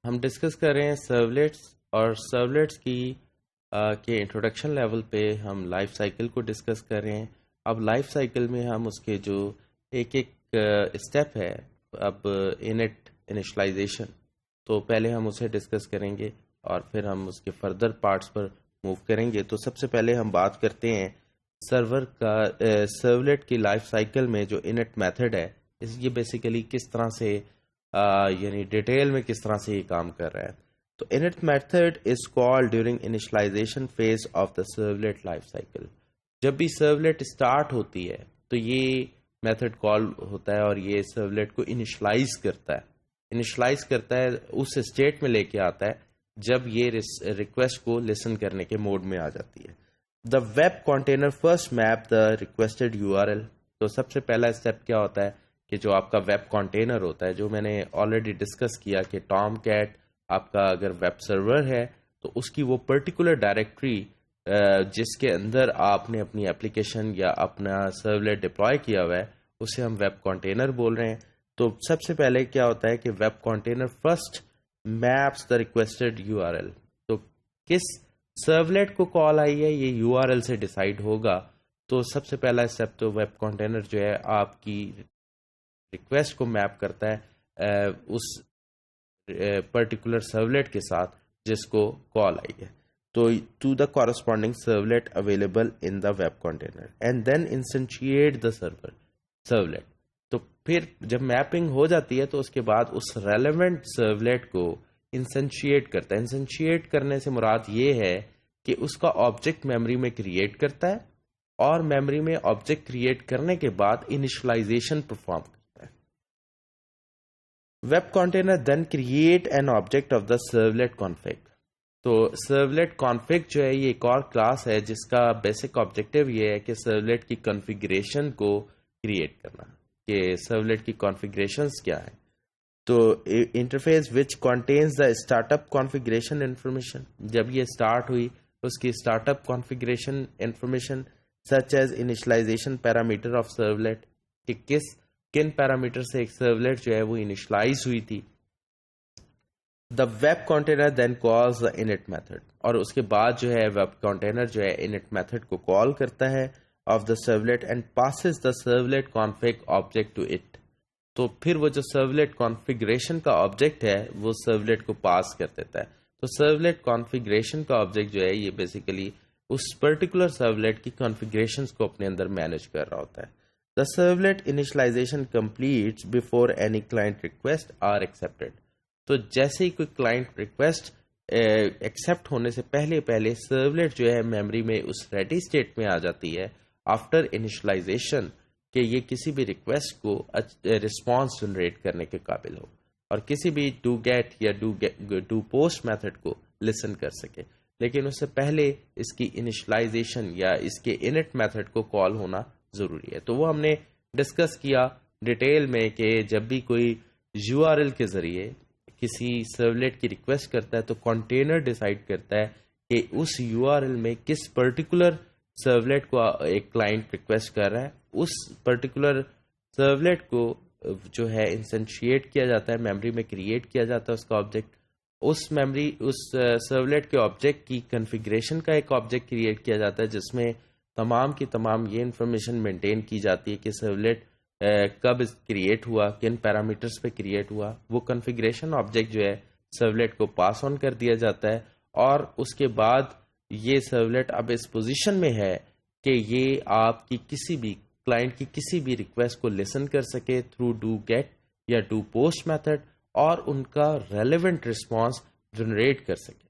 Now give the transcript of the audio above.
ہم ڈسکس کر رہے ہیں سرولیٹس اور سرولیٹس کی کے انٹروڈکشن لیول پہ ہم لائف سائیکل کو ڈسکس کر رہے ہیں. اب لائف سائیکل میں ہم اس کے جو ایک اسٹیپ ہے، اب انیشلائزیشن، تو پہلے ہم اسے ڈسکس کریں گے اور پھر ہم اس کے فردر پارٹس پر موو کریں گے. تو سب سے پہلے ہم بات کرتے ہیں سرولیٹ کی لائف سائیکل میں جو انٹ میتھڈ ہے، یہ بیسیکلی کس طرح سے یعنی ڈیٹیل میں کس طرح سے یہ کام کر رہا ہے. تو init method is called during initialization phase of the servlet life cycle. جب بھی سرولیٹ اسٹارٹ ہوتی ہے تو یہ میتھڈ کال ہوتا ہے اور یہ سرولیٹ کو انیشلائز کرتا ہے اس اسٹیٹ میں لے کے آتا ہے جب یہ ریکویسٹ کو لسن کرنے کے موڈ میں آ جاتی ہے. دا ویب کنٹینر فرسٹ میپ دا ریکویسٹڈ URL. تو سب سے پہلا اسٹیپ کیا ہوتا ہے کہ جو آپ کا ویب کنٹینر ہوتا ہے، جو میں نے آلریڈی ڈسکس کیا کہ ٹام کیٹ آپ کا اگر ویب سرور ہے تو اس کی وہ پرٹیکولر ڈائریکٹری جس کے اندر آپ نے اپنی اپلیکیشن یا اپنا سرولیٹ ڈپلوائے کیا ہوا ہے، اسے ہم ویب کنٹینر بول رہے ہیں. تو سب سے پہلے کیا ہوتا ہے کہ ویب کنٹینر فرسٹ میپس دا ریکویسٹڈ URL. تو کس سرولیٹ کو کال آئی ہے یہ URL سے ڈیسائیڈ ہوگا. تو سب سے پہلا اسٹیپ تو ویب کنٹینر جو ہے آپ کی ریکویسٹ کو میپ کرتا ہے اس پرٹیکولر سرولیٹ کے ساتھ جس کو کال آئی ہے. تو to the corresponding servlet available in the web container and then instantiate the servlet. تو پھر جب میپنگ ہو جاتی ہے تو اس کے بعد اس ریلیونٹ سرولیٹ کو انسٹنشیٹ کرتا ہے. انسٹنشیٹ کرنے سے مراد یہ ہے کہ اس کا آبجیکٹ میموری میں کریٹ کرتا ہے اور میموری میں آبجیکٹ کریٹ کرنے کے بعد انیشلائزیشن پرفارم کرتا ہے. Web container then create an object of the servlet config. تو سرولیٹ کانفگ جو ہے یہ ایک اور کلاس ہے جس کا بیسک آبجیکٹو یہ ہے کہ سرولیٹ کی کنفیگریشن کو کریٹ کرنا، کہ سرولیٹ کی کانفیگریشنز کیا ہیں. تو interface which contains the start up configuration information. جب یہ اسٹارٹ ہوئی اس کی start up configuration information such as initialisation parameter of servlet, کہ کن پیرامیٹر سے ایک سرولیٹ جو ہے وہ انیشلائز ہوئی تھی. The web container then calls the init method. اور اس کے بعد جو ہے ویب کنٹینر جو ہے انٹ میتھڈ کو کال کرتا ہے of the servlet and passes the servlet config object to it. تو پھر وہ جو سرولیٹ کانفیگریشن کا آبجیکٹ ہے وہ سرولیٹ کو پاس کر دیتا ہے. تو سرولیٹ کانفیگریشن کا آبجیکٹ جو ہے یہ بیسیکلی اس پرٹیکولر سرولیٹ کی کانفیگریشنز کو اپنے اندر مینیج کر رہا ہوتا ہے. The servlet initialisation completes before any client request are accepted. تو جیسے ہی کوئی کلائنٹ ریکویسٹ ایکسیپٹ ہونے سے پہلے سرولیٹ جو ہے میموری میں اس ریڈی اسٹیٹ میں آ جاتی ہے آفٹر انیشلائزیشن کہ یہ کسی بھی ریکویسٹ کو رسپانس جنریٹ کرنے کے قابل ہو اور کسی بھی ڈو گیٹ یا ڈو پوسٹ میتھڈ کو لسن کر سکے. لیکن اس سے پہلے اس کی انیشلائزیشن یا اس کے انٹ میتھڈ کو کال ہونا ضروری ہے. تو وہ ہم نے ڈسکس کیا ڈیٹیل میں کہ جب بھی کوئی URL کے ذریعے کسی سرولیٹ کی ریکویسٹ کرتا ہے تو کنٹینر ڈیسائیڈ کرتا ہے کہ اس URL میں کس پرٹیکولر سرولیٹ کو ایک کلائنٹ ریکویسٹ کر رہا ہے. اس پرٹیکولر سرولیٹ کو جو ہے انسٹنشیٹ کیا جاتا ہے، میموری میں کریٹ کیا جاتا ہے اس کا آبجیکٹ. اس سرولیٹ کے آبجیکٹ کی کنفیگریشن کا ایک آبجیکٹ کریٹ کیا جاتا ہے جس میں تمام کی تمام یہ انفارمیشن مینٹین کی جاتی ہے کہ سرولیٹ کب کریٹ ہوا، کن پیرامیٹرز پہ کریٹ ہوا. وہ کنفیگریشن آبجیکٹ جو ہے سرولیٹ کو پاس آن کر دیا جاتا ہے اور اس کے بعد یہ سرولیٹ اب اس پوزیشن میں ہے کہ یہ آپ کی کسی بھی کلائنٹ کی کسی بھی ریکویسٹ کو لسن کر سکے تھرو ڈو گیٹ یا ڈو پوسٹ میتھڈ اور ان کا ریلیونٹ رسپانس جنریٹ کر سکے.